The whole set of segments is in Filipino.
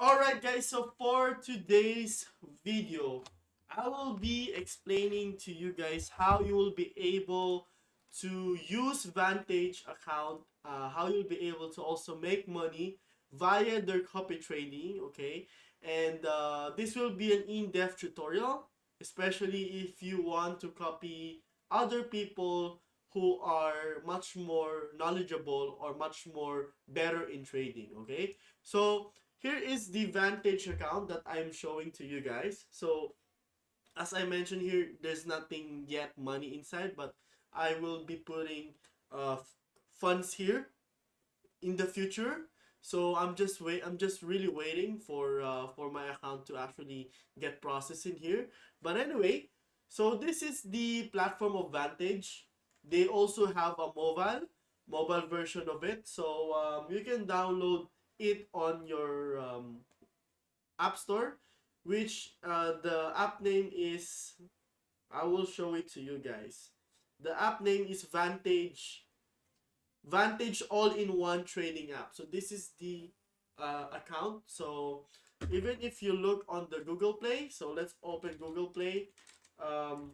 Alright guys, so for today's video, I will be explaining to you guys how you will be able to use Vantage account, how you'll be able to also make money via their copy trading, okay? And this will be an in-depth tutorial, especially if you want to copy other people who are much more knowledgeable or much more better in trading, okay? So here is the Vantage account that I'm showing to you guys. So as I mentioned here, there's nothing yet money inside, but I will be putting funds here in the future. So I'm just really waiting for my account to actually get processed in here. But anyway, so this is the platform of Vantage. They also have a mobile version of it. So you can download it on your app store, which the app name is, I will show it to you guys. The app name is Vantage all-in-one trading app. So this is the account. So even if you look on the Google Play, so let's open Google Play, um,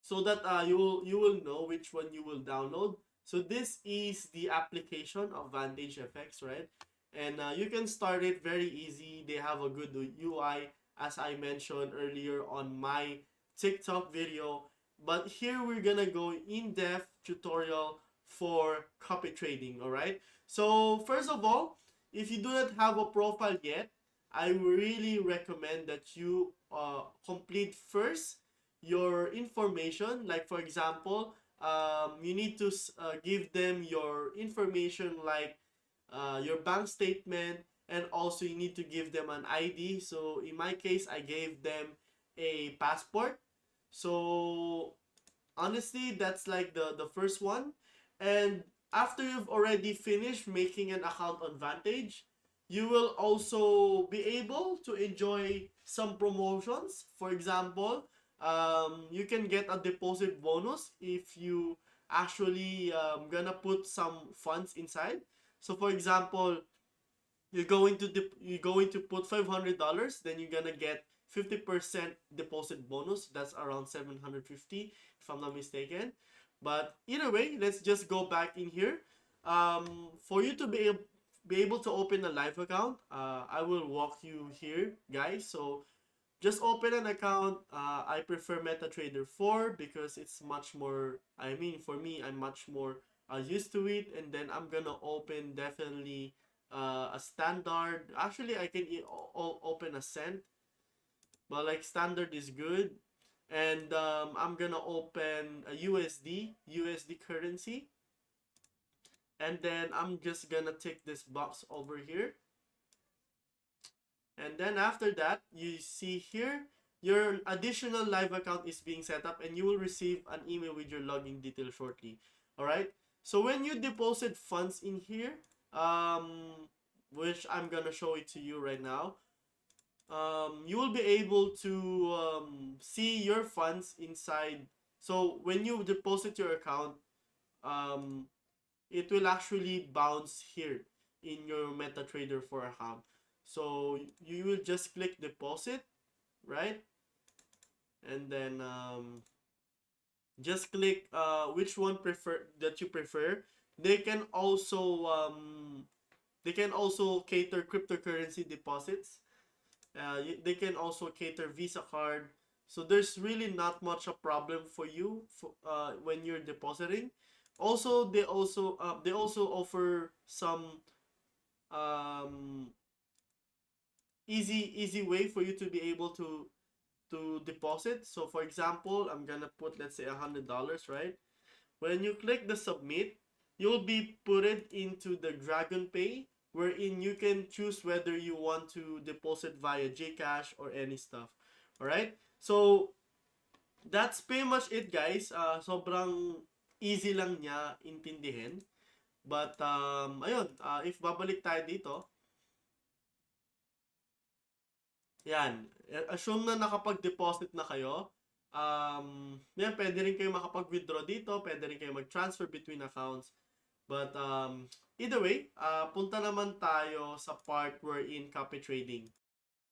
so that you will know which one you will download. So this is the application of Vantage FX, right? And you can start it very easy. They have a good UI, as I mentioned earlier on my TikTok video. But here we're gonna go in-depth tutorial for copy trading, all right? So first of all, if you do not have a profile yet, I really recommend that you complete first your information. Like for example, you need to give them your information, like your bank statement, and also you need to give them an ID. So in my case, I gave them a passport. So honestly, that's like the first one. And after you've already finished making an account on Vantage, you will also be able to enjoy some promotions. For example, you can get a deposit bonus if you actually gonna put some funds inside. So for example, you're going to put $500, then you're gonna get 50% deposit bonus. That's around 750 if I'm not mistaken. But either way, let's just go back in here. For you to be able to open a live account, I will walk you here, guys. So just open an account. I prefer MetaTrader 4 because it's much more, I mean, for me, I'm much more used to it. And then I'm gonna open definitely a standard. Actually, I can open a cent, but like standard is good. And I'm gonna open a USD currency. And then I'm just gonna tick this box over here. And then after that, you see here, your additional live account is being set up and you will receive an email with your login details shortly. Alright? So when you deposit funds in here, which I'm gonna show it to you right now, you will be able to see your funds inside. So when you deposit your account, um, it will actually bounce here in your MetaTrader 4 account. So you will just click deposit, right? And then just click which one prefer that you prefer. They can also cater cryptocurrency deposits. They can also cater Visa card. So there's really not much a problem for you when you're depositing. Also, they also offer some um, easy way for you to be able to deposit. So for example, I'm gonna put, let's say, $100, right? When you click the submit, you'll be put it into the Dragon Pay, wherein you can choose whether you want to deposit via Gcash or any stuff. Alright? So that's pretty much it, guys. Sobrang easy lang niya intindihin. But ayun, if babalik tayo dito, yan. Assume na nakapag-deposit na kayo. Yan, pwede rin kayo makapag-withdraw dito. Pwede rin kayo mag-transfer between accounts. But either way, punta naman tayo sa part wherein copy trading.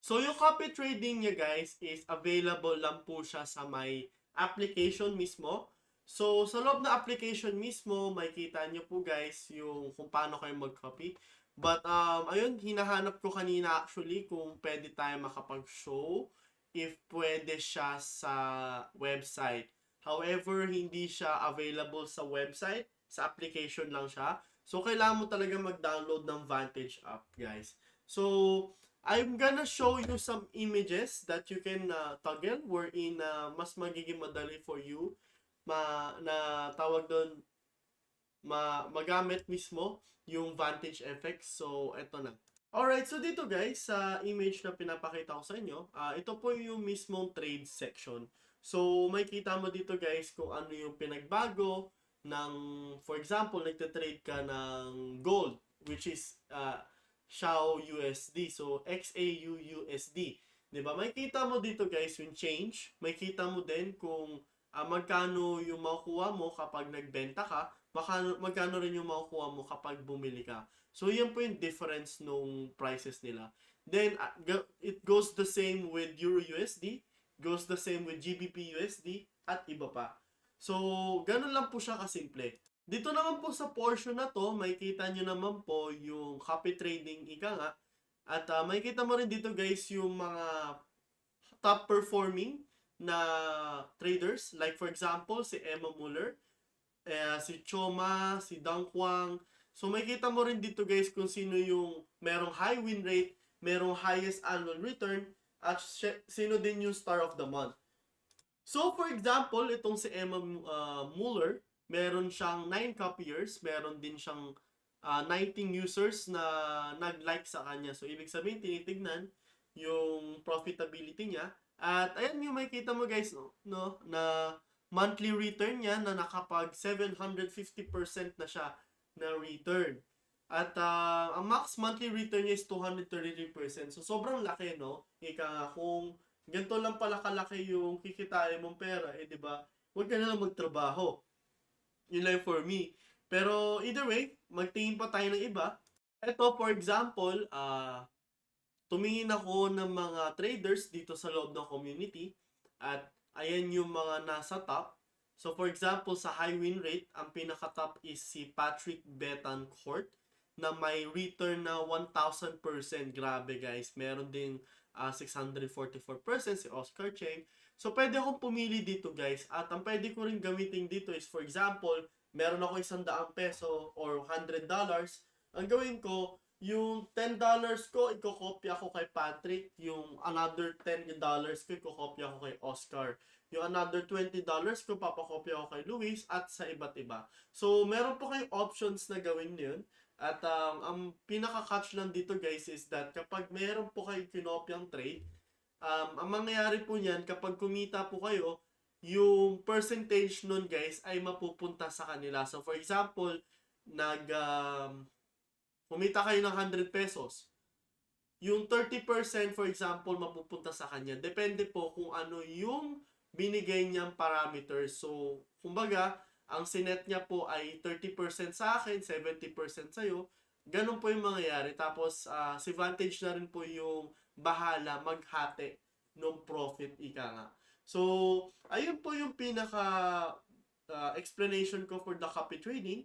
So yung copy trading niya guys is available lang po siya sa may application mismo. So sa loob na application mismo, makikita nyo po guys yung kung paano kayo mag-copy. But ayun, hinahanap ko kanina actually kung pwede tayo makapag-show if pwede siya sa website. However, hindi siya available sa website, sa application lang siya. So kailangan mo talaga mag-download ng Vantage app guys. So I'm gonna show you some images that you can toggle wherein mas magiging madali for you na tawag doon magamit mismo yung Vantage effects. So eto na. Alright, so dito guys, sa image na pinapakita ko sa inyo, ito po yung mismong trade section. So makikita mo dito guys kung ano yung pinagbago ng, for example, nagte-trade ka ng gold, which is Xiao USD. So, XAU USD. Diba? Makikita mo dito guys yung change. Makikita mo din kung magkano yung makukuha mo kapag nagbenta ka. Magkano rin yung makukuha mo kapag bumili ka. So, yan po yung difference nung prices nila. Then, it goes the same with Euro USD. Goes the same with GBP USD. At iba pa. So, ganun lang po siya kasimple. Dito naman po sa portion na to, makikita nyo naman po yung copy trading ika nga. At makikita mo rin dito guys yung mga top performing na traders. Like for example, si Emma Muller, si Choma, si Dang Huang. So makikita mo rin dito guys kung sino yung merong high win rate, merong highest annual return, at sino din yung star of the month. So for example, itong si Emma Muller, meron siyang 9 copiers, meron din siyang 19 users na nag-like sa kanya. So, ibig sabihin, tinitignan yung profitability niya. At ayan yung makikita mo guys, no, na monthly return niya na nakapag 750% na siya na return. At ang max monthly return niya is 233%. So, sobrang laki, no? Ika kung ganito lang pala kalaki yung kikitain mong pera, di ba? Huwag ka na lang magtrabaho. Yun lang for me. Pero either way, magtingin pa tayo ng iba. Ito, for example, tumingin ako ng mga traders dito sa loob ng community. At ayan yung mga nasa top. So for example, sa high win rate, ang pinaka-top is si Patrick Betancourt na may return na 1,000%. Grabe guys. Meron din 644% si Oscar Cheng. So, pwede akong pumili dito guys. At ang pwede ko rin gamitin dito is, for example, meron ako 100 peso or $100. Ang gawin ko, yung $10 ko, ikokopya ko kay Patrick. Yung another $10 ko, ikokopya ko kay Oscar. Yung another $20 ko, papakopya ko kay Luis at sa iba't iba. So, meron po kayong options na gawin yun. At ang pinaka-catch lang dito guys is that kapag meron po kayong kinopyang trade, ang mangyayari po niyan kapag kumita po kayo, yung percentage nun guys ay mapupunta sa kanila. So for example, kumita kayo ng 100 pesos. Yung 30% for example mapupunta sa kanya. Depende po kung ano yung binigay niyang parameters. So kumbaga, ang sinet niya po ay 30% sa akin, 70% sa'yo. Ganun po yung mangyayari. Tapos si Vantage na rin po yung bahala maghati ng profit ika nga. So, ayun po yung pinaka explanation ko for the copy trading.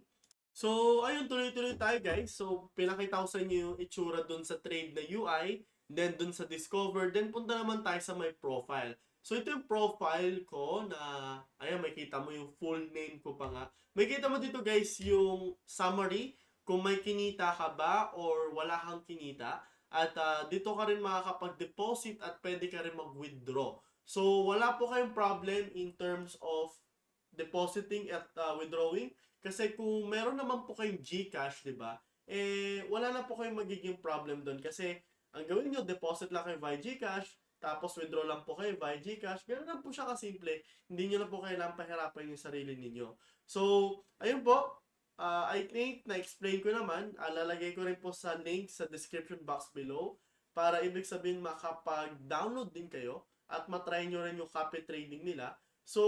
So, ayun, tuloy-tuloy tayo guys. So, pinakita ko sa inyo yung itsura dun sa trade na UI, then dun sa discover, then punta naman tayo sa my profile. So, ito yung profile ko na, ayan, makikita mo yung full name ko pa nga. Makikita mo dito guys yung summary, kung may kinita ka ba or wala kang kinita. At dito ka rin makakapag-deposit at pwede ka rin mag-withdraw. So, wala po kayong problem in terms of depositing at withdrawing. Kasi kung meron naman po kayong GCash, di ba? Wala na po kayong magiging problem doon. Kasi, ang gawin nyo, deposit lang kayo via GCash, tapos withdraw lang po kayo via GCash. Ganun lang po siya kasimple. Hindi nyo na po kailangan pahirapan yung sarili ninyo. So, ayun po. I think na-explain ko naman. Lalagay ko rin po sa link sa description box below para ibig sabihin makapag-download din kayo at matry nyo rin yung copy trading nila. So,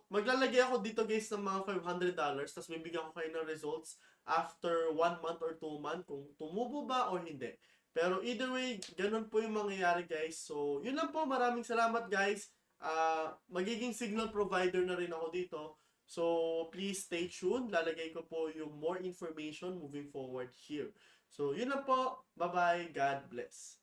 maglalagay ako dito guys ng mga $500, tapos bibigyan ko kayo ng results after 1 month or 2 months kung tumubo ba o hindi. Pero either way, ganun po yung mangyayari guys. So, yun lang po. Maraming salamat guys. Magiging signal provider na rin ako dito. So, please stay tuned. Lalagay ko po yung more information moving forward here. So, yun lang po. Bye-bye. God bless.